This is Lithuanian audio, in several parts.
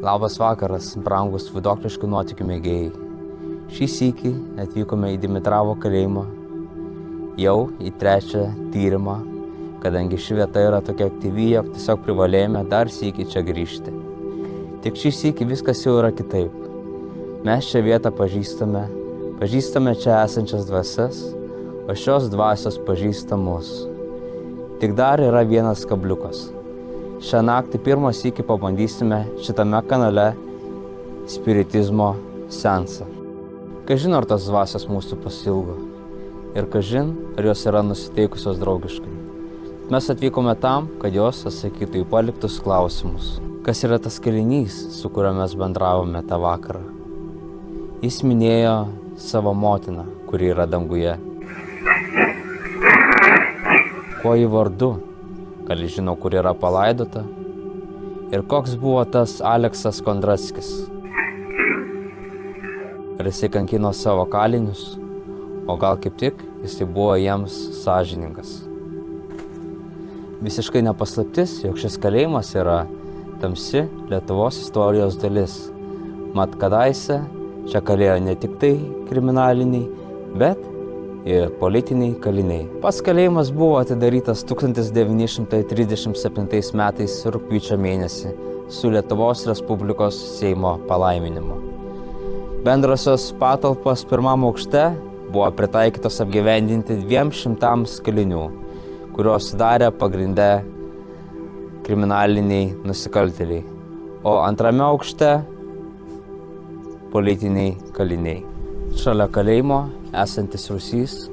Labas vakaras, brangus vaiduokliškų nuotykių mėgėjai. Šį sykį atvykome į Dimitravo kalėjimą, jau į 3. tyrimą, kadangi ši vieta yra tokia aktyvi, jog tiesiog privalėjome dar sykį čia grįžti. Tik šį sykį viskas jau yra kitaip. Mes šią vietą pažįstame čia esančias dvasias, o šios dvasios pažįsta mus. Tik dar yra vienas kabliukas. Šią naktį pirmą sykį pabandysime šitame kanale spiritizmo seansą. Kažin ar tos dvasios mūsų pasilgo ir kažin ar jos yra nusiteikusios draugiškai. Mes atvykome tam, kad jos atsakytų į paliktus klausimus. Kas yra tas kalinys, su kuriuo mes bendravome tą vakarą? Jis minėjo savo motiną, kuri yra danguje. Kuo jį vardu? Gal jis žino, kur yra palaidota? Ir koks buvo tas Aleksas Kondrackis? Ar jisai kankino savo kalinius? O gal kaip tik jisai buvo jiems sąžiningas? Visiškai nepaslaptis, jog šis kalėjimas yra tamsi Lietuvos istorijos dalis. Mat kadaise čia kalėjo ne tik tai kriminaliniai, bet ir politiniai kaliniai. Pats kalėjimas buvo atidarytas 1937 metais rugpjūčio mėnesį su Lietuvos Respublikos Seimo palaiminimu. Bendrasios patalpos pirmam aukšte buvo pritaikytos apgyvendinti 200 kalinių, kurios sudarė pagrindę kriminaliniai nusikaltėliai, o antrame aukšte politiniai kaliniai. Šalia kalėjimo esantis rūsys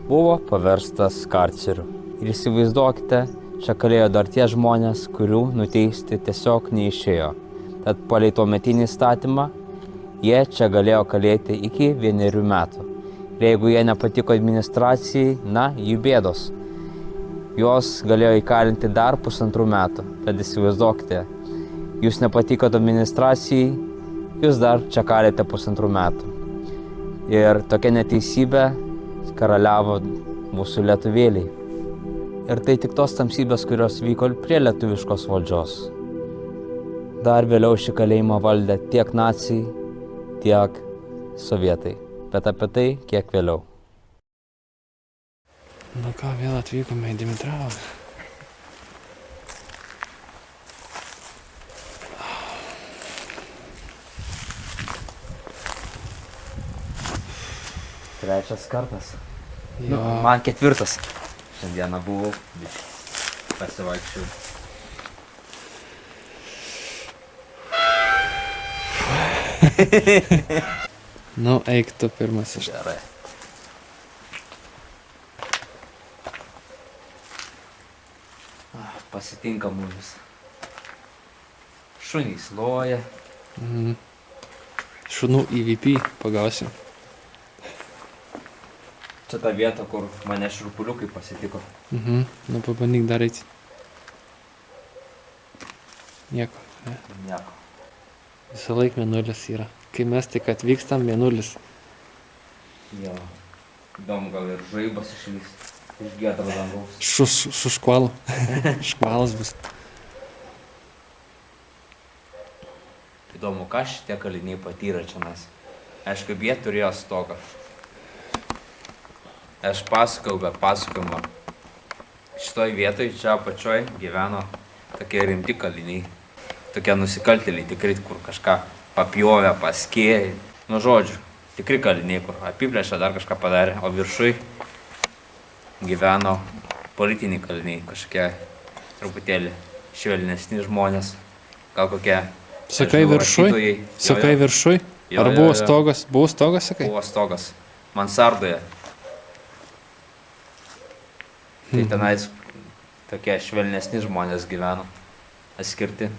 buvo paverstas karceriu. Ir įsivaizduokite, čia kalėjo dar tie žmonės, kurių nuteisti tiesiog neišėjo. Tad palei tuometinį įstatymą, jie čia galėjo kalėti iki 1 metų. Ir jeigu jie nepatiko administracijai, jų bėdos. Juos galėjo įkalinti dar 1,5 metų. Tad įsivaizduokite, jūs nepatikot administracijai, jūs dar čia kalėte 1,5 metų. Ir tokia neteisybė karaliavo mūsų lietuvėliai. Ir tai tik tos tamsybės, kurios vyko prie lietuviškos valdžios. Dar vėliau šį kalėjimą valdė tiek naciai, tiek sovietai. Bet apie tai kiek vėliau. Nu ką, vėl atvykome į Dimitravą. Trečias kartas. Jo. Man 4. Šiandieną buvau, pasivaikščiau. Nu, eik tu pirmas iš. Gerai. Pasitinka mumis. Šunys loja. Šunų EVP pagausim. Čia ta vieta, kur mane šurpuliukai pasitiko. Nu, pabandyk dar eiti. Nieko. Ne? Nieko. Visą laiką mėnulis yra. Kai mes tik atvykstam, mėnulis. Jo. Įdomu, gal ir žaibas išlys iš giedro dangaus. Su škvalu. Škvalas bus. Įdomu, ką šitie kaliniai patyrė čia mes. Aišku, jie turėjo stogą. Aš pasakau, bet pasakojimą. Šitoj vietoj čia apačioj gyveno tokie rimti kaliniai. Tokie nusikaltėliai tikri, kur kažką papjovė, paskėjo. Nu žodžiu, tikri kaliniai, kur apiplėšė, dar kažką padarė. O viršui gyveno politiniai kaliniai, kažkokie truputėlį švelnesni žmonės. Gal kokie... Sakai viršui? Sakai viršui? Ar buvo stogas? Buvo stogas, sakai? Buvo stogas. Mansardoje. Tai tenais tokie švelnesni žmonės gyveno, atskirti.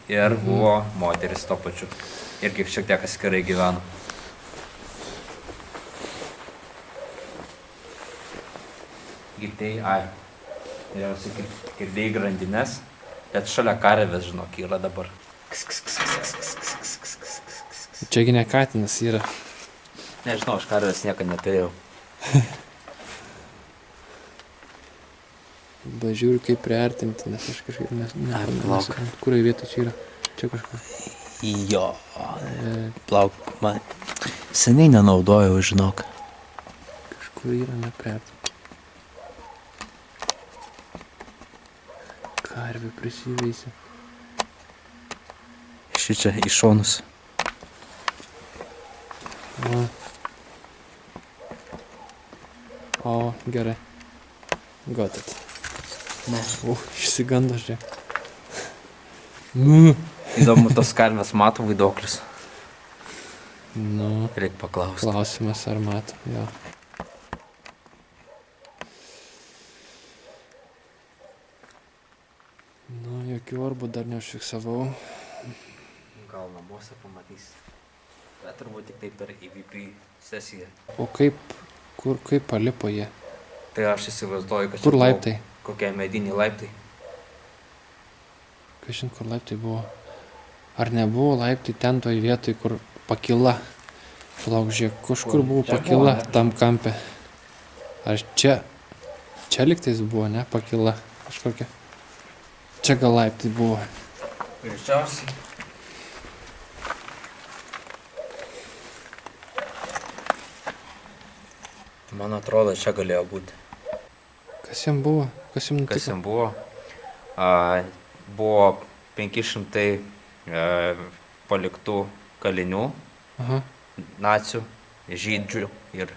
Ir buvo moteris to pačiu. Irgi šiek tiek atskirai gyveno. Girdėjai, girdėjai grandinės, bet šalia karvės, žinok, yra dabar. Čiagi ne katinas yra. Nežinau, aš karvės niekada neturėjau. Žiūriu kaip priartinti, nes aš kažkaip nesuprantu, kurioje vietoje čia yra. Čia kažkas. Jo, plauk, man seniai nenaudojau, žinok. Kažkur yra nepert. Karvė prisiveisi. Šičia į šonus. O, gerai. Got it. Ne. Išsigando, žiūrėk. Įdomu, tos karvės mato vaiduoklius. Nu, Reik paklausti. klausimas ar mato, jo. Nu, jokių orbų dar neužfiksavau. Gal namuose pamatys. Bet turbūt tik tai per EVP sesiją. O kaip palipo jie? Tai aš įsivaizduoju, kad Kur čia laiptai? buvo kokie mediniai laiptai. Kažin, kur laiptai buvo. Ar nebuvo laiptai ten toj vietoj, kur pakila? Palauk, žiūrėk, kažkur buvo Čia pakila buvo, ne? tam kampe. Ar čia liktais buvo, ne? Pakila kažkokia. Čia gal laiptai buvo. Greičiausiai. Man atrodo, čia galėjo būti. Kas jam buvo? Kas jam Kas nutiko? jam buvo? Buvo 500 paliktų kalinių, Aha. nacių, žydžių ir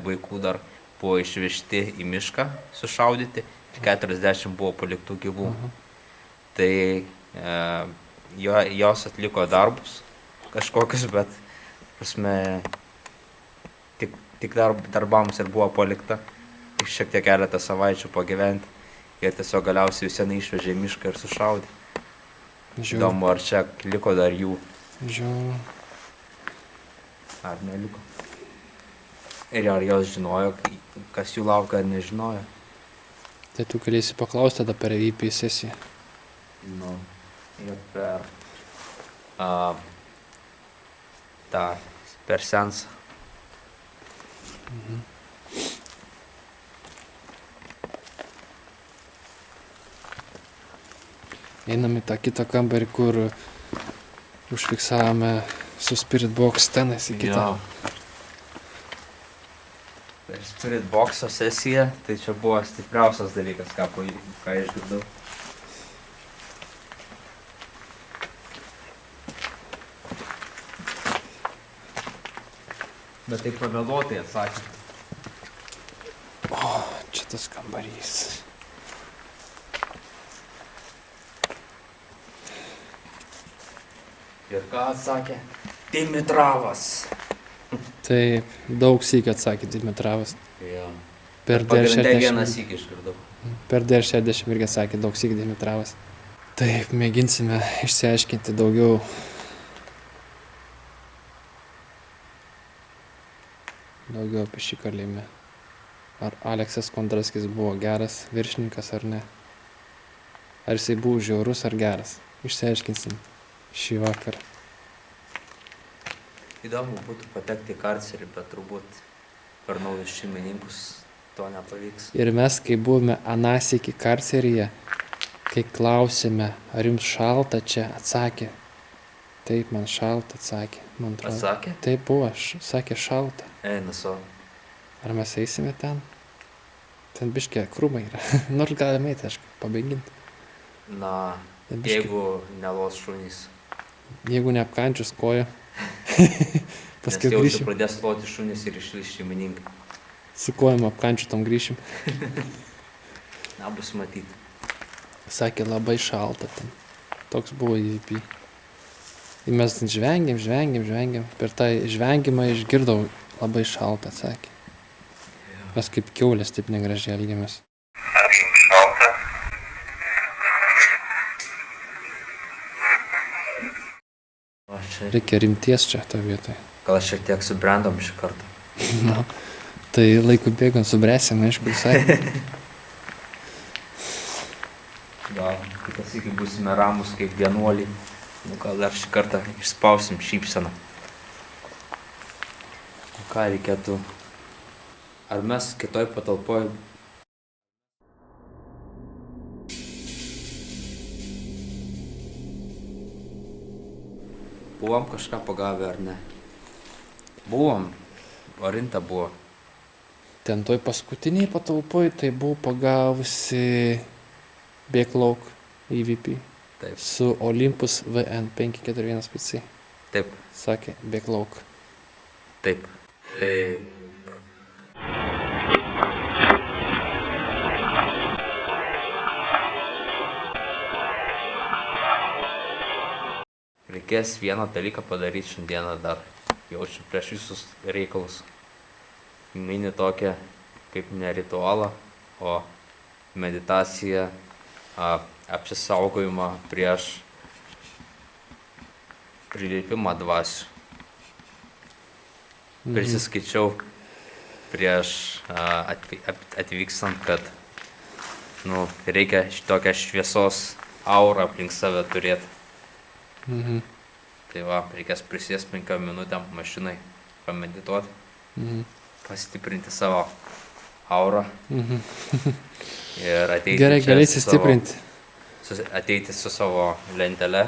vaikų dar buvo išvežti į mišką sušaudyti ir 40 buvo paliktų gyvų. Aha. Tai jos atliko darbus kažkokius, bet prasme, tik darbams ir buvo palikta. Šiek tiek keletą savaičių pagyventi. Ir tiesiog galiausiai visi išvežė į mišką ir sušaudė. Žiauru. Įdomu, ar čia liko dar jų, Žiauru. ar neliko. Ir ar jos žinojo, kas jų laukia, ar nežinojo. Tai tu galėsi paklausti tada per EVP sesiją. Nu, ir per sensą. Einam į tą kitą kambarį, kur užfiksavome su Spirit Box tenais į kitą. Per Spirit Box'o sesiją, tai čia buvo stipriausias dalykas, ką išgirdau. Bet tai pavėluotai atsakė. Čia tas kambarys. Ir ką atsakė? Dimitravas. Tai daug sykių atsakė Dimitravas. Jo. Per Pagrindė vieną D60. sykį išgirdau. Per D60 irgi sakė daug sykių Dimitravas. Taip, mėginsime išsiaiškinti daugiau. Daugiau apie šį kalėjimą. Ar Aleksas Kondraskis buvo geras viršininkas ar ne? Ar jisai buvo žiaurus ar geras? Išsiaiškinsim šį vakarą. Įdomu būtų patekti į karcerį, bet turbūt per naujus šeimininkus to nepavyks. Ir mes, kai buvome anąsyk karceryje, kai klausėme, ar jums šalta čia, atsakė. Taip, man šalta, atsakė. Man atrodo. Atsakė? Taip buvo, sakė šalta. Eina savo. Ar mes eisime ten? Ten biškė krūmai yra. Nors galime eiti, aišku, pabaiginti. Na, Bet biškį- jeigu nelos šunys. Jeigu neapkančius kojo, Nes paskui jau grįšim. pradės loti šunys ir išlys šeimininkai. Su kojom apkančiu tam grįšim. Na, bus matyti. Sakė, labai šalta ten. Toks buvo EVP. Ir mes žvengėm. Per tą žvengimą išgirdau labai šalta, sakė. Mes kaip kiaulės taip negražiai elgiamės. Ar jums šalta? O čia, Reikia rimties čia to vietoje. gal šiek tiek subrendom šį kartą. Nu, tai laiku bėgant subręsim, aišku, visai. Gal kitas iki būsime ramus kaip vienuoliai. Nu, gal dar šį kartą išspausim šypseną. O ką reikėtų? Ar mes kitoj patalpoj? Buvom kažką pagavę ar ne? Buvom. Orinta buvo. Ten toj paskutiniai patalpoj tai buvo pagavusi Bėklauk EVP Taip. su Olympus VN541 PC. Taip. Sakė Bėklauk. Taip. Tai reikės vieną dalyką padaryti šiandieną dar. Jaučiu prieš visus reikalus. Mini tokią kaip ne ritualą, o meditaciją, apsisaugojimą prieš prilipimą dvasių. Prisiskaičiau prieš atvykstant, kad reikia šitokią šviesos aurą aplink save turėti. Mhm. Tai va, reikės prisės 5 minutėm mašinai, pamedituoti, pastiprinti savo aurą ir ateiti Gerai, čia galėsi su savo- stiprinti. ateiti su savo lentele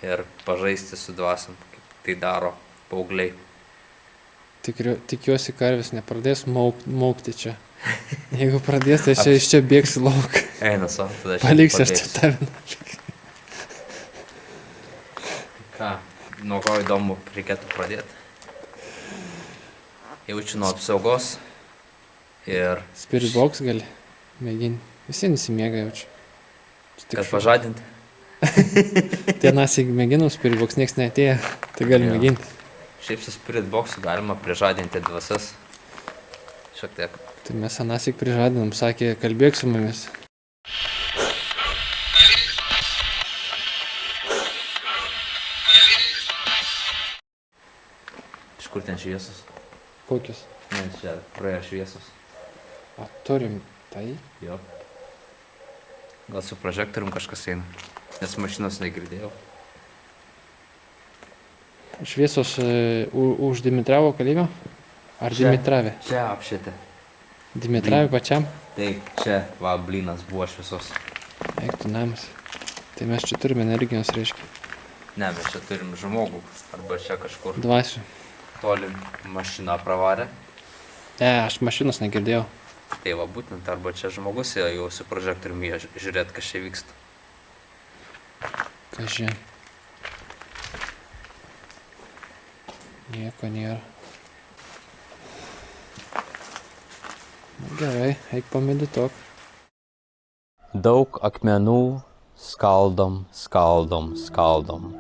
ir pažaisti su dvasiam, kaip tai daro paaugliai. Tikiuosi, karvis nepradės maukti čia. Jeigu pradės, tai iš čia bėgsi lauk. Eina savo, tada aš Paliksi aš pabėgsiu. čia tavę. Ką, nuo ko įdomu reikėtų pradėti? Jaučiu nuo apsaugos ir Spirit box gali mėginti. Visi nesimiega jaučiu. kad pažadinti. Tie nasiai mėginau Spirit box, nieks neatėjo. Tai gali Jo. mėginti. Šiaip su spirit boxu galima prižadinti dvasias. Šiek tiek. Tai mes anasik prižadinom, sakė, kalbėk su mumis. Iš kur ten šviesos? Kokius? Ne, čia praėjo šviesos. O turim tai? Jo. Gal su prožektorium kažkas eina, nes mašinos negirdėjau. Šviesos už Dimitravo kalėjimą? Ar Čia. Dimitravė? Čia apšvietė. Dimitravė pačiam? Taip, čia, va, blynas buvo šviesos. Eik tu namas. Tai mes čia turime energijos, reiškia. Ne, mes čia turim žmogų, arba čia kažkur Dvasių. toli mašina pravarė. Aš mašinos negirdėjau. Tai va, būtent, arba čia žmogus jau su prožektoriumi žiūrėt, kas čia vyksta. Kažin. Nieko nėra. Na, gerai, eik pamedituok. Daug akmenų skaldom, skaldom, skaldom.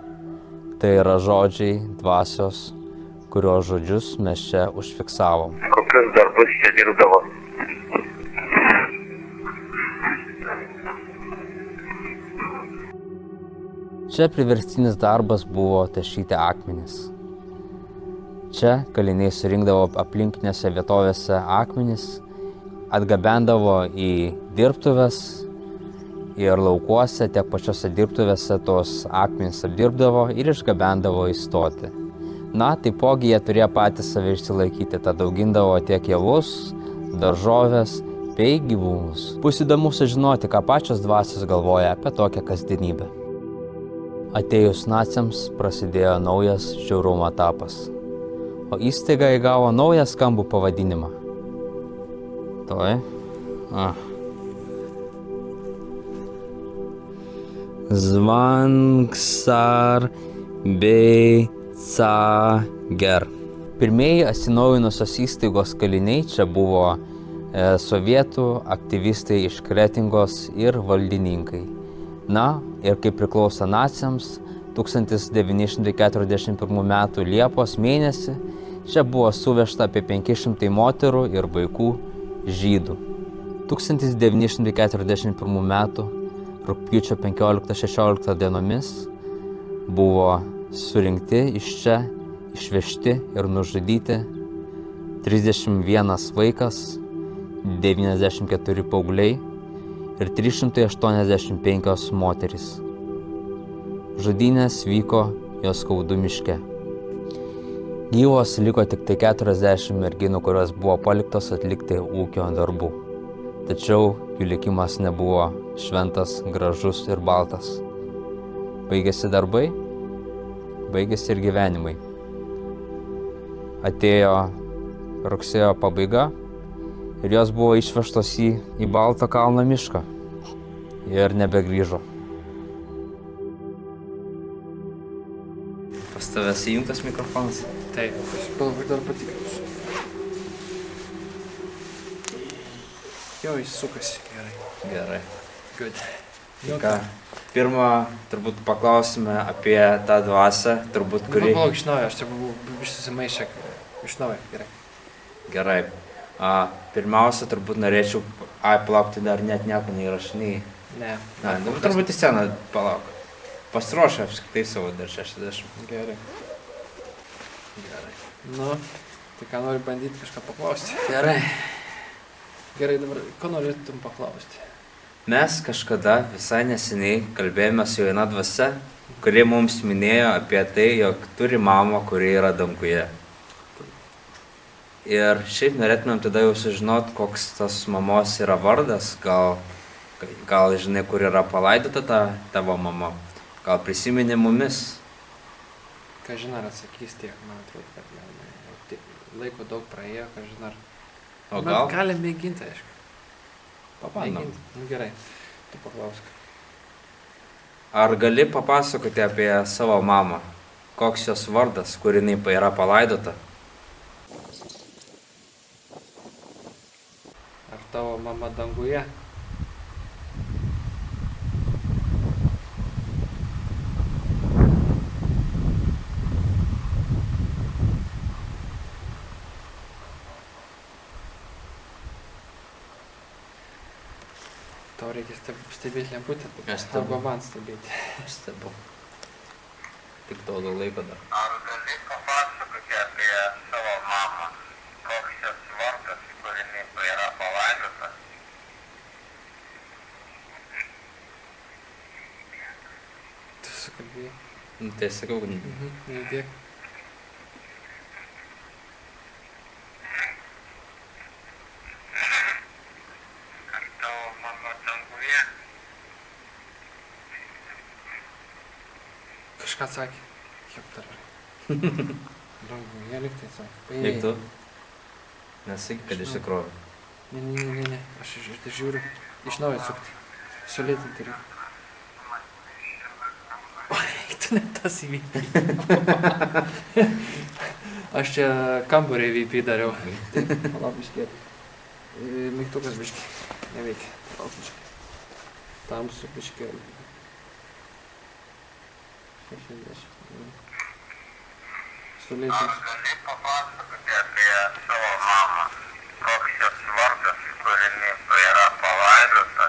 Tai yra žodžiai dvasios, kurio žodžius mes čia užfiksavom. Kokius darbus čia dirbdavo? Čia priverstinis darbas buvo tašyti akmenis. Čia kaliniai surinkdavo aplinkinėse vietovėse akmenis, atgabendavo į dirbtuves ir laukuose, tiek pačiose dirbtuvėse tos akmenys apdirbdavo ir išgabendavo į stotį. Na, taipogi jie turėjo patys save išsilaikyti, tad augindavo tiek javus, daržovės bei gyvūnus. Bus įdomu sužinoti, ką pačios dvasios galvoja apie tokią kasdienybę. Atėjus naciams prasidėjo naujas žiaurumo etapas, o įstaiga įgavo naują skambų pavadinimą. Toj. Zvangsar Beicager. Pirmieji atsinaujinusios įstaigos kaliniai čia buvo sovietų aktyvistai iš Kretingos ir valdininkai. Na, ir kaip priklauso naciams, 1941 m. Liepos mėnesį čia buvo suvežta apie 500 moterų ir vaikų žydų. 1941 m. rugpjūčio 15-16 dienomis buvo surinkti iš čia, išvežti ir nužudyti 31 vaikas, 94 paaugliai ir 385 moterys. Žudynės vyko Joskaudų miške. Gyvos liko tik tai 40 merginų, kurios buvo paliktos atlikti ūkio darbų. Tačiau jų likimas nebuvo šventas, gražus ir baltas. Baigėsi darbai, baigėsi ir gyvenimai. Atėjo rugsėjo pabaiga ir jos buvo išvežtos į Balto kalno mišką ir nebegrįžo. Pas tavęs įjungtas mikrofonas? Taip, aš dar patikrinsiu. Jo, jis sukasi gerai. Gerai. Good. Tai ką, pirmą turbūt paklausime apie tą dvasią, turbūt kuri... Palauk iš naujo, aš čia buvau susimaišę. Iš naujo, gerai. Gerai. Pirmiausia, turbūt norėčiau... palaukti, dar net nieko neįrašinėjai. Ne. Turbūt į sceną palauk. Pasiruošę apskritai savo dar 60. Gerai. Gerai. Nu, tai ką nori bandyti kažką paklausti? Gerai. Gerai, dabar, ko norėtum paklausti? Mes kažkada visai neseniai kalbėjome su viena dvasia, kuri mums minėjo apie tai, jog turi mamą, kuri yra danguje. Ir šiaip norėtumėm tada jau sužinot, koks tas mamos yra vardas, gal žinai, kur yra palaidota ta tavo mama, gal prisimeni mumis. Kažin ar atsakys tiek, man atrodo, kad jau laiko daug praėjo, kažin ar... O gal? Bet galim mėginti, aišku. Papandom. Nu gerai, tu paklausk. Ar gali papasakoti apie savo mamą? Koks jos vardas, kur jinai yra palaidota? Ar tavo mama danguje? Tau reikia stebėti lemputę. Aš stebiu. Arba man stebėti. Aš stebiu. Tik daugiau laiko dar. Ar gali papasakoti apie savo mamą? Koks jos vardas, kur jinai yra palaidota? Tu sukalbėjai. Tai sakau, Neįdėk. Tavo mama danguje? Kažką atsakė. Kaip dar. Danguje liktai atsakė. eik tu. Nesakyk, kad išsikrovė. Ne. Aš žiūriu. Iš naujo atsukti. Sulėtinti reikia. Tu ne tas įvykai. Aš čia kambarį VP dariau. Palauk biškėti. Mygtukas biškė. Neveikia. Palauk biškė. Tamsu biškėlį. 60. Ar Sulėtins. gali papasakoti apie savo mamą? Koks jos vardas, kur jinai yra palaidota?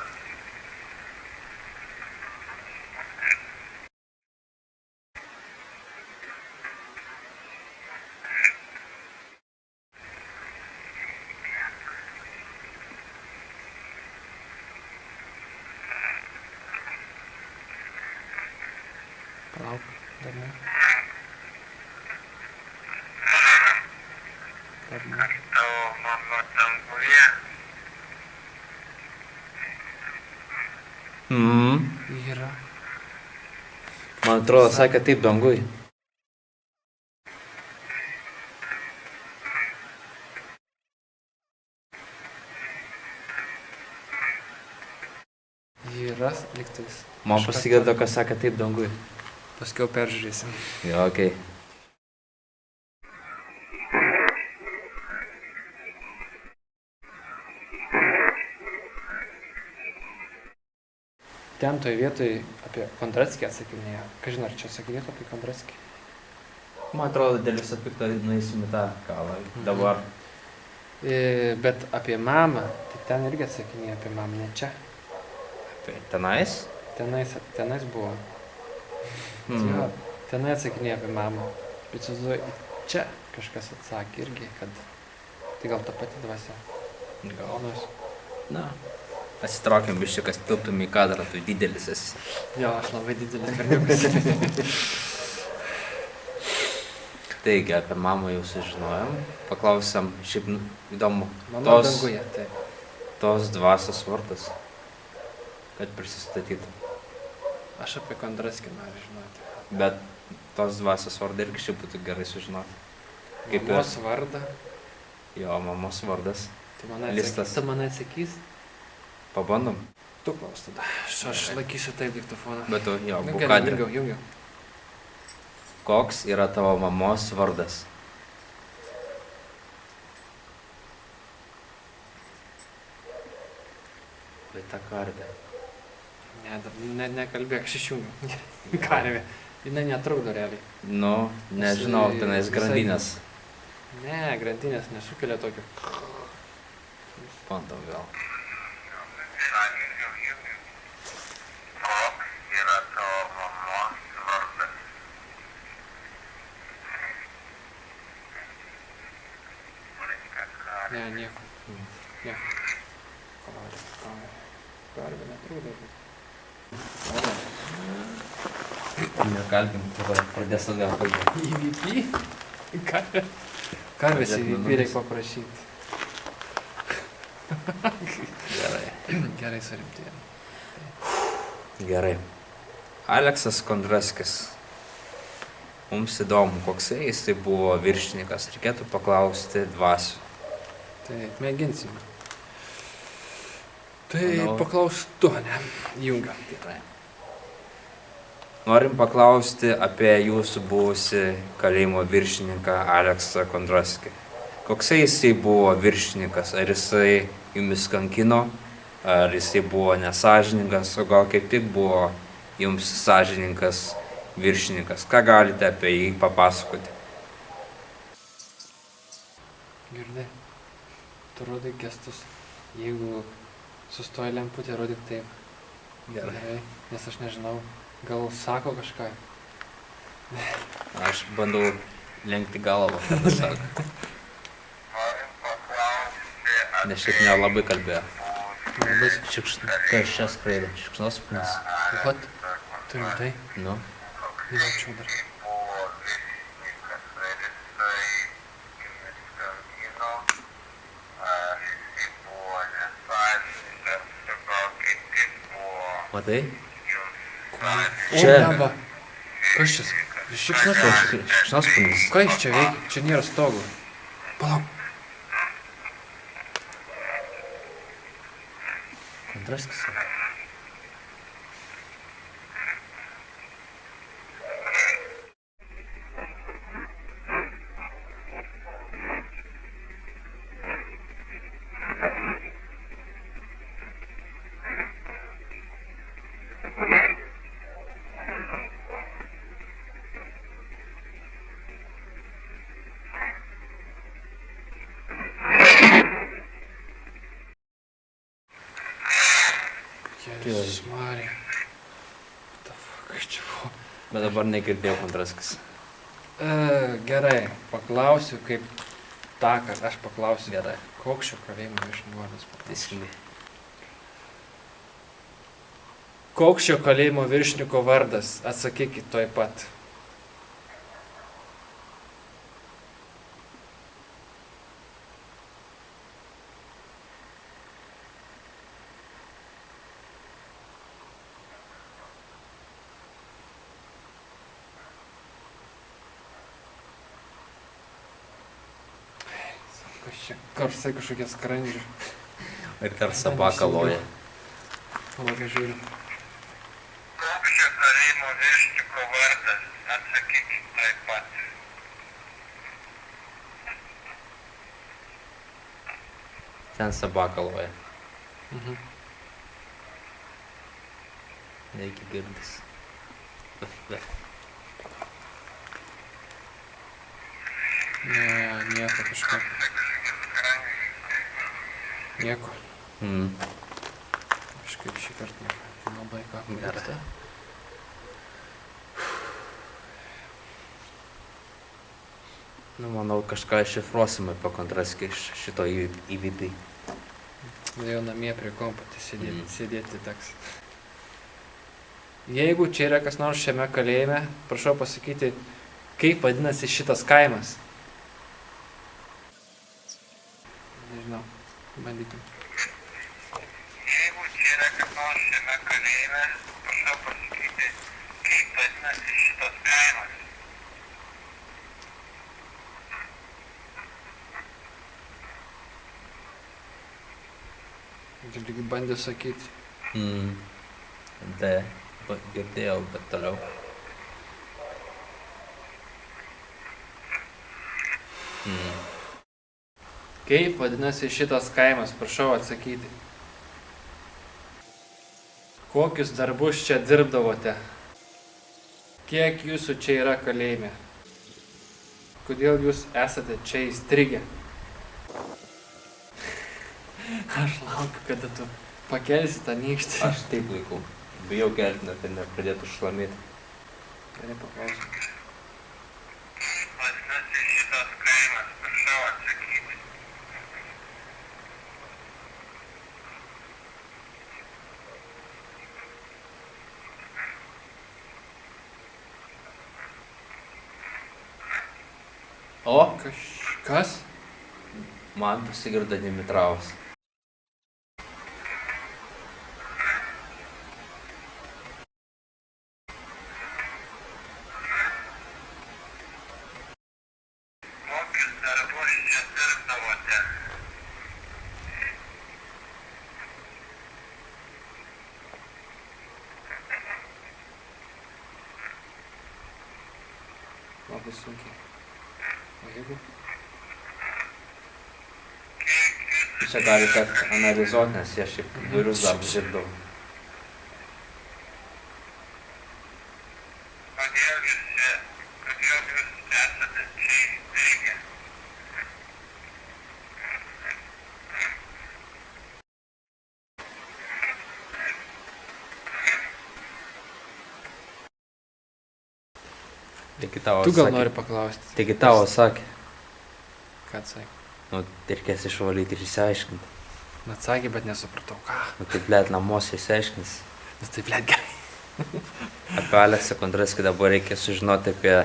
Palauk. Dar ne. Dar ne. Tavo mama danguje? Yra. Man atrodo, sakė taip danguj. Yra liktais. Man pasigirdo, kas sakė taip danguj. Paskiau peržiūrėsim. Jo, okei. Ten toj vietoj apie Kondrackį atsakinėjo. Kažin ar čia atsakinėtų apie Kondrackį? Man atrodo, dėl viso pikto nueisim į tą kalą. Dabar. Bet apie mamą, tai ten irgi atsakinėjo apie mamą, ne čia. Tenais? Tenais buvo. Jo, tenai atsakinėjo apie mamą. Bet čia kažkas atsakė irgi, kad tai gal ta pati dvasia. Gal. Onos. Na. Atsitraukiam biščiu, kas tilptum į kadrą, tu didelis esi. Jo, aš labai didelis berniukas. Taigi, apie mamą jau sužinojom. Paklausėm, šiaip įdomu, Mama danguje, taip. tos dvasios vardas, kad prisistatytų. Aš apie Kondrackį noriu žinoti. Bet tos dvasios vardą irgi šiaip būtų gerai sužinoti. Kaip ir Mamos vardą. jo mamos vardas. Listas. Tu man atsakys? Pabandom. Tu klaus tada. Aš laikysiu taip diktofoną. Bet tu, jo, Nu, būk gerai, kadre. jungiau. Koks yra tavo mamos vardas? Vaita karvė. Nekalbėk, aš išjungiu. Karvė. Jis netrukdo realiai. Nu, nežinau, tenais visai- grandinės. Ne, grandinės nesukelia tokio. Bandom vėl. Koks yra tavo mamos vardas? Ne, nieko. Nieko. Karvė netrukdo. Nekalbim, tada pradės atgal kalbėti. EVP? Karvė. Karvės Pradėt nuo EVP nulis. reikia paprašyti. Gerai. Gerai surimtėjom. Gerai. Aleksas Kondraskis. Mums įdomu, koksai jis tai buvo viršininkas. Reikėtų paklausti dvasių. Tai mėginsim. Tai Manau- paklaus tu, ne? Junga. Gerai. Norim paklausti apie jūsų buvusi kalėjimo viršininką Aleksą Kondraskį. Koksai jisai buvo viršininkas? Ar jisai jumis kankino? Ar jisai buvo nesažininkas? O gal kaip tik buvo jums sąžininkas viršininkas? Ką galite apie jį papasakoti? Girdai. Tu rodai gestus. Jeigu sustoja lemputė, rodyk taip. Gerai. Nes aš nežinau. Gal sako kažką. Aš bandau lenkti galvą, ką tas sako. Norim paklausti Nes šiaip nelabai kalbėjo. Labai Kas čia skraido? Šikšnosparnis? What? Tu rimtai? Nu. Nemačiau dar. buvo viršininkas, ar jisai jumis kankino, ar jisai buvo nesąžiningas, o gal kaip tik buvo Matai? jums O, Čia. neba. Kas čia? Šikšnosparnis. Šikšnosparnis. Ką jis čia veikia? Čia nėra stogo. Palauk. Kondraskis. Jėzus Marija. What the fuck, kas čia buvo? Bet dabar negirdėjau Kondraskis. Gerai, paklausiu kaip takas, aš paklausiu. Gerai. Koks šio kalėjimo viršininkas? Teisingai. Koks šio kalėjimo viršininko vardas? Atsakykit toj pat. Kas čia? Karsai kažkokie skrandžiai. Ir dar sabaka loja. Palauk, aš žiūriu. koks čia kalėjimo viršininko vardas, atsakykit taip pat. Ten sabaka loja. Mhm. Reikia girdis. Ne, nieko kažko. Nieko. Kažkaip šį kartą nieko. Labai ką pavyksta. Nu, manau, kažką iššifruosim apie Kondraskį iš šito įvypį. Vėl namie prie kompo sėdėti, Mhm. sėdėti teks. Jeigu čia yra kas nors šiame kalėjime, prašau pasakyti, kaip vadinasi šitas kaimas. Nežinau, bandykim. Jeigu čia yra kas nors šiame kalėjime, prašau pasakyti, kaip vadinasi šitas kaimas. Irgi bandė sakyti. D. Girdėjau, bet toliau. Kaip vadinasi šitas kaimas, prašau atsakyti. Kokius darbus čia dirbdavote? Kiek jūsų čia yra kalėjime? Kodėl jūs esate čia įstrigę? Aš laukiu, kada tu pakelsi tą nykštį. Aš taip laikau. Bijau kelti, kad nepradėtų šlamėti. Gerai, paklausiu. Vadinasi, šitas kaimas, prašau atsakyti. O, Kas? man pasigirdo Dimitravas. Kokius darbus čia dirbdavote? Labai sunkiai. O jeigu? Čia gali tekti analizuoti, nes jie šiaip įvairius darbus dirbdavo. Kodėl jūs esate čia įstrigę? Taigi tavo Tu gal sakė- nori paklausti? Taigi tavo sakė, Ką atsakė? nu, reikės išvalyti ir išsiaiškinti. Atsakė, bet nesupratau, ką. Nu, tai blėt namuose išsiaiškins. Nes tai blėt gerai. Apie Aleksą Kondrackį dabar reikia sužinoti apie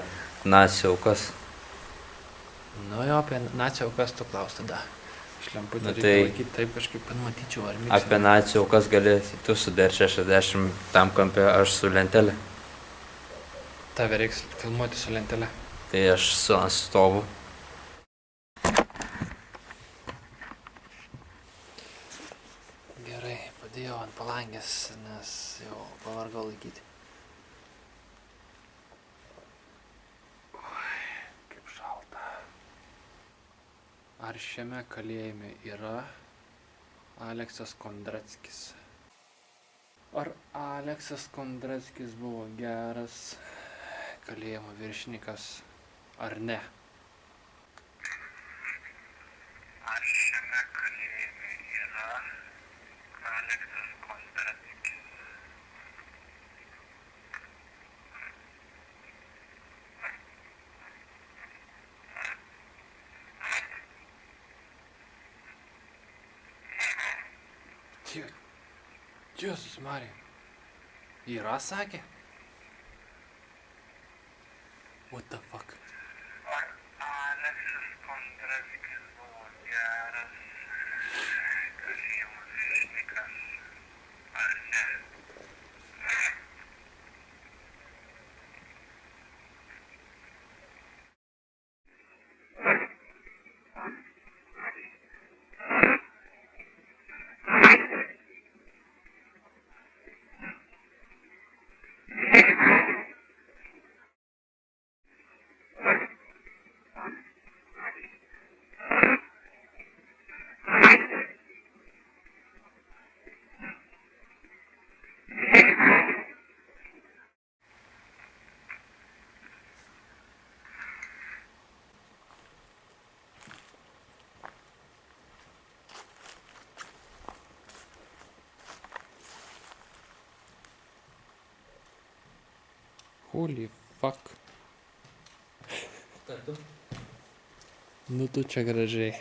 nacių aukas. Nu jo, apie nacių aukas tu klaus tada. Šlemputę Nu, reikia tai- laikyti taip kažkaip, kad matyčiau, ar Apie nacių aukas gali tu sudėti 60 tam kampė, aš su lentelė. Tave reiks filmuoti su lentelė. Tai aš su atstovu. Gerai, padėjau ant palangės, nes jau pavargau laikyti. Oi, kaip šalta. Ar šiame kalėjime yra Aleksas Kondrackis? Ar Aleksas Kondrackis buvo geras kalėjimo viršininkas ar ne? Ar šiame kalėjime yra Aleksas Kondrackis? Jėzus Marija. Yra, sakė? What the fuck? Ar Aleksas Kondrackis buvo geras kalėjimo viršininkas ar ne? Holy fuck. Nu tu čia gražiai.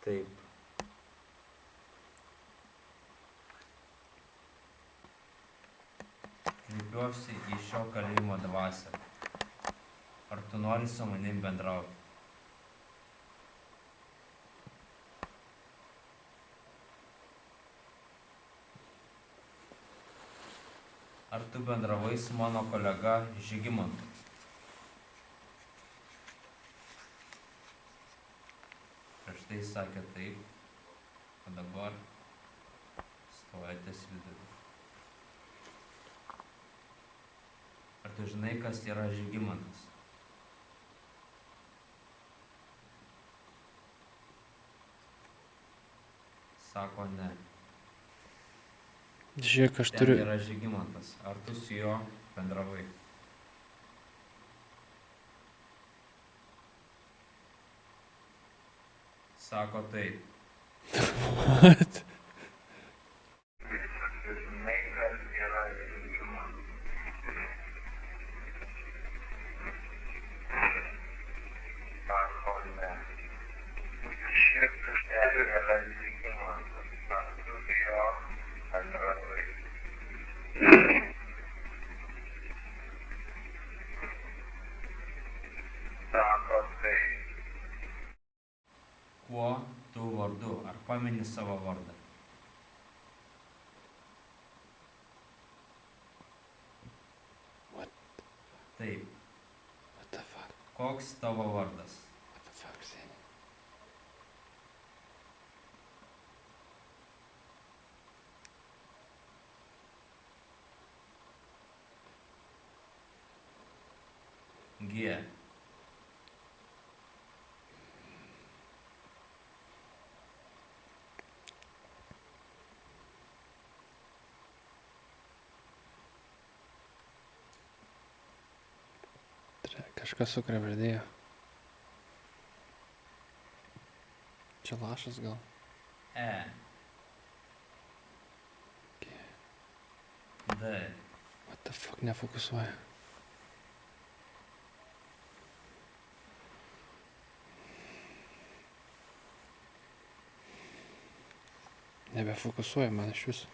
Taip. Kreipiuosi į šio kalėjimo dvasią. Ar tu nori su manim bendrauti? Ar tu bendravai su mano kolega Žygimantu? tai jis sakė taip, o dabar stojatės vidurį. Ar tu žinai, kas yra Žygimantas? Sako ne. Žiūrėk, aš Ten turiu... yra Žygimantas. Ar tu su juo bendravai? Sako taip. What? Žinai, kas yra Žygimantas? Sako ne. Žiūrėk, ten yra Žygimantas. Ar tu su juo bendravai? Sako taip. Kuo tu vardu? Ar pameni savo vardą? What? Taip. What the fuck? Koks tavo vardas? What the fuck, seniai? G. Kažkas sukrebždėjo. Čia lašas gal? E. D. What the fuck, nefokusuoja. Nebefokusuoja man iš viso.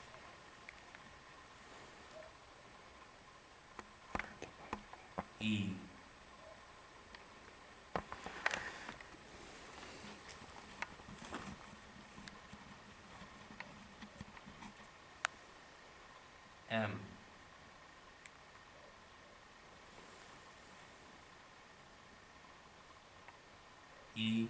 I. M. I.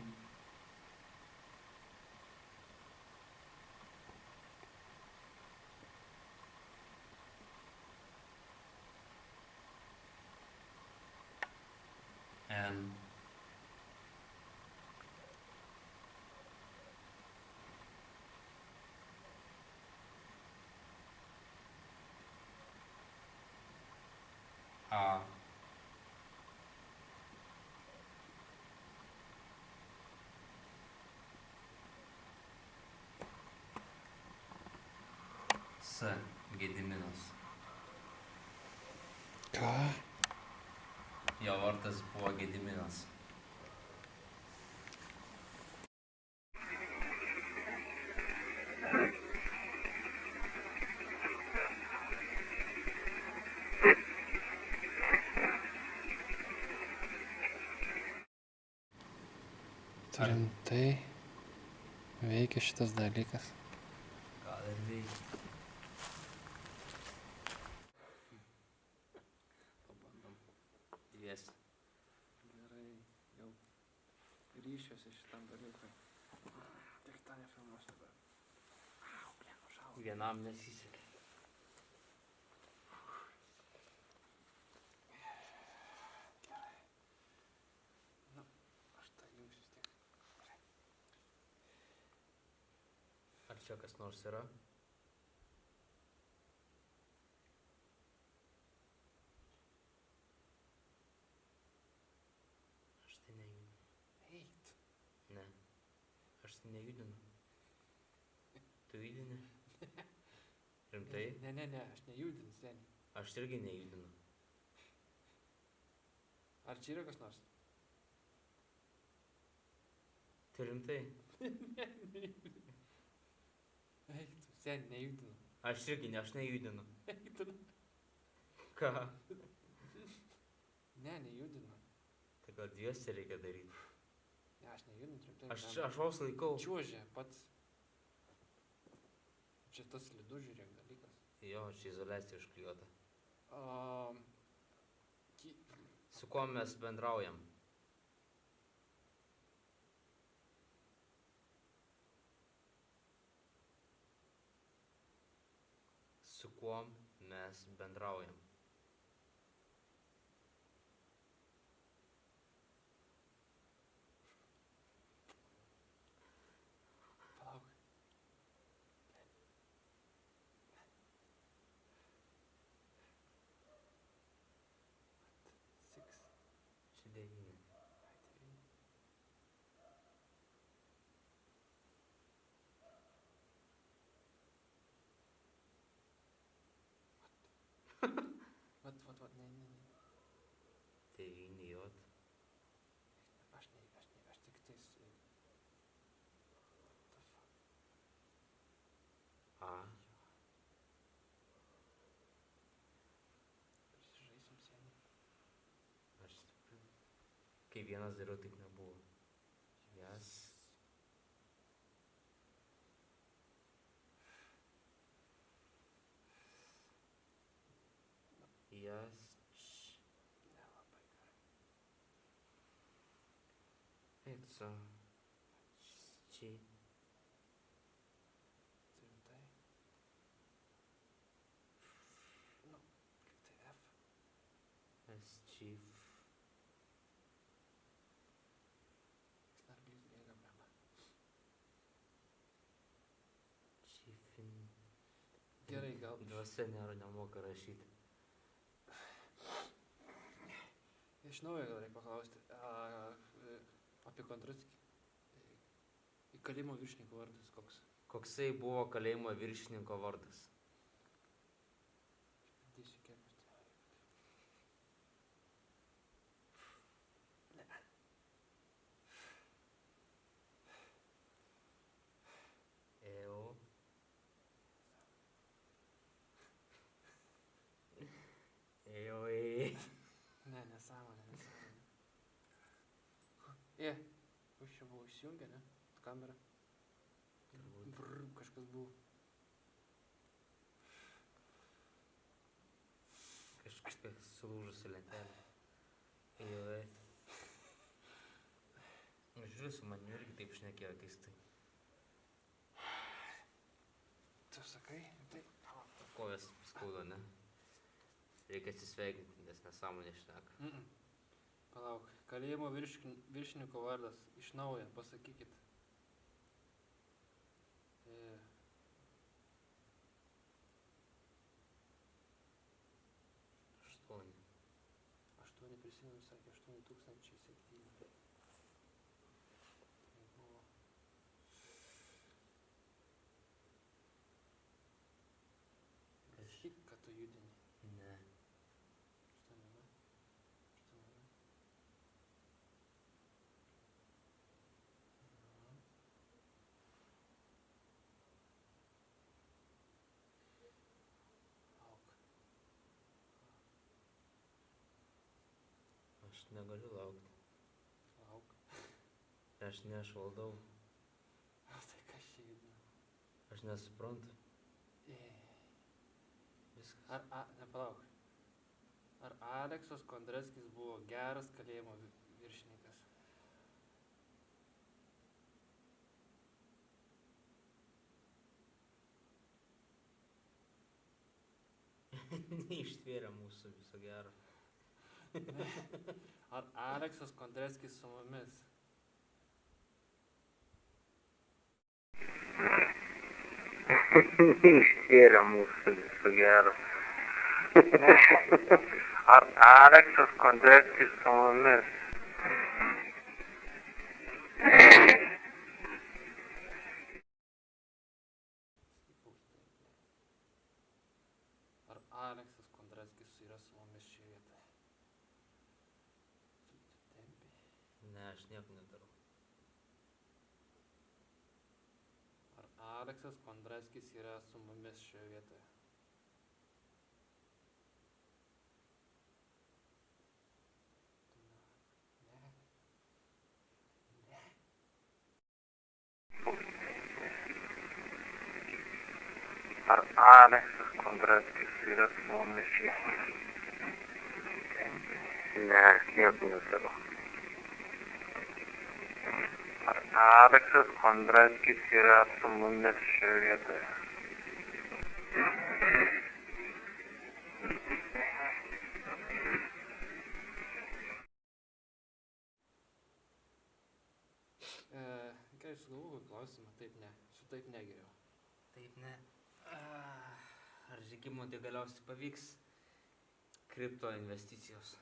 N. A. S. Gediminas. Ką? Jo vardas buvo Gediminas. Rimtai veikia šitas dalykas. Gal ir veikia. Pabandom. Dviesi. Gerai, jau ryšiuosi šitam dalykui. Tik tą nefilmuosiu dabar. Vienam nesisekė. Aš tą jungsiu vis tiek. Ar čia kas nors yra? Aš tai nejudinu. Eit. Ne. Aš tai nejudinu. Tu judini? Rimtai? Ne, aš nejudinu, seniai. Aš irgi nejudinu. Ar čia yra kas nors? Tu rimtai? Eik, tu, seniai, nejudinu. Aš irgi ne, aš nejudinu. Eik, tu. Ką? Ne, nejudinu. Tai gal dviesi reikia daryti. Ne, aš nejudinu, rimtai. Aš vos laikau. Čiuožė pats. Čia tas slidus, žiūrėk, dalykas. Jo, čia izoliacija užklijuota. Ki... Su kuo mes bendraujam? kuom mes bendraujam. Palauk. Six. Čia 9. Vat, ne. 9 jot. Aš tik tais... What the fuck? A. Prisižaisim seniai. Aš kai vienas dariau, taip nebuvo. Jas. Jas. Nelabai gerai. Eikso. Či. Rimtai. Nu, kaip tai F? Es chief. Snarglys bėga, blemba. Chiefin. Gerai, gal... Dvasia nėra, nemoka rašyti. Iš naujo gal reikia paklausti. Apie Kondrackį. Kalėjimo viršininko vardas koks? Koksai buvo kalėjimo viršininko vardas? Bandysiu kepti. Ne. Eo. Eo. Ne, nesąmonė. Už čia buvo įsijungę, ne? Kamera. Brr, kažkas buvo. Kažkokia sulūžusi lentelė. Eo. Žiūrėjau, su manimi irgi taip šnekėjo keistai. Tu sakai? Taip. Kojas skauda, ne? Reikia atsisveikinti, nes nesąmonė šneka. Palauk, kalėjimo viršininko vardas. Iš naujo, pasakykit. 8. 8 prisimenu, sakė 8007. Tai buvo... Sakyk, kad tu judini. Ne. 8. Lauk. Aš negaliu laukti. Lauk. Aš ne, aš valdau. Tai kas čia judina? Aš nesuprantu. Viskas. Nepalauk. Ar Aleksas Kondrackis buvo geras kalėjimo viršininkas? Neištvėrė mūsų viso gero. Ar Aleksas Kondrackis su mumis? Neištvėrė mūsų viso gero. Ar Aleksas Kondrackis su mumis? Ar Aleksas Kondrackis yra su mumis šioje vietoje? Tempi. Ne, aš nieko nedarau. Ar Aleksas Kondrackis yra su mumis šioje vietoje? Ar Aleksas Kondrackis yra su mumis šioje vietoje? Ne, aš nieko nedarau. Ar Aleksas Kondrackis yra su mumis šioje vietoje? klausimą, taip ne. Su taip negeriau. Taip ne. Ar Žygimantui galiausiai pavyks kripto investicijos?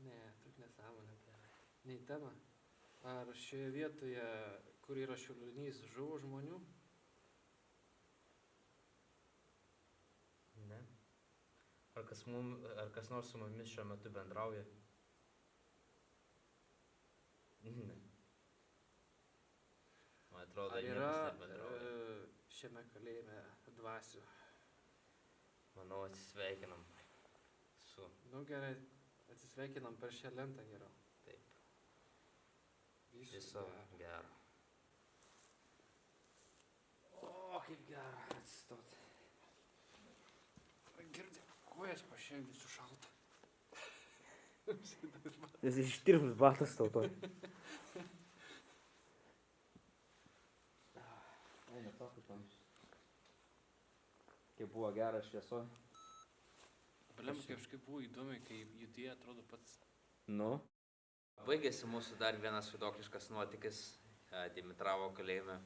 Ne, tik nesąmonė. Nei tema. Ar šioje vietoje, kur yra Šiaulinis, žuvo žmonių? Ne. Ar kas nors su mumis šiuo metu bendrauja? Ne. Man atrodo, Ar niekas yra nebendrauja. šiame kalėjime dvasių? Manau, atsisveikinam su... Nu gerai, atsisveikinam per šią lentą geriau. Taip. Viso Viso gero. O, kaip gera atsistot. Girdi, kojas pašildysiu šaltą. Jis ištirps batas tau to. Eina, tokiu tam. Kaip buvo gera šviesoj. Blem, kažkaip buvo įdomi, kai judėja atrodo pats. Nu. Baigėsi mūsų dar vienas vaiduokliškas nuotykis Dimitravo kalėjime.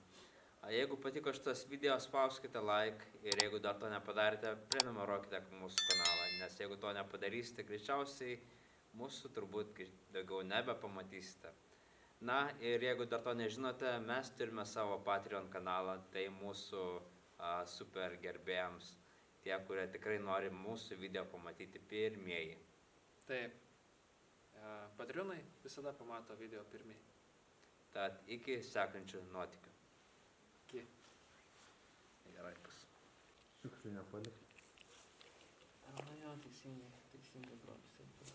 Jeigu patiko šitas video, spauskite like ir jeigu dar to nepadarėte, prenumeruokite mūsų kanalą, nes jeigu to nepadarysite, greičiausiai mūsų turbūt daugiau nebepamatysite. Na ir jeigu dar to nežinote, mes turime savo Patreon kanalą, tai mūsų super gerbėjams, tie, kurie tikrai nori mūsų video pamatyti pirmieji. Taip. Patreonai visada pamato video pirmiai. Tad iki sekančių nuotykių. Iki. Gerai bus. Šiukšlių nepalik. Na jo, teisingai, brolis.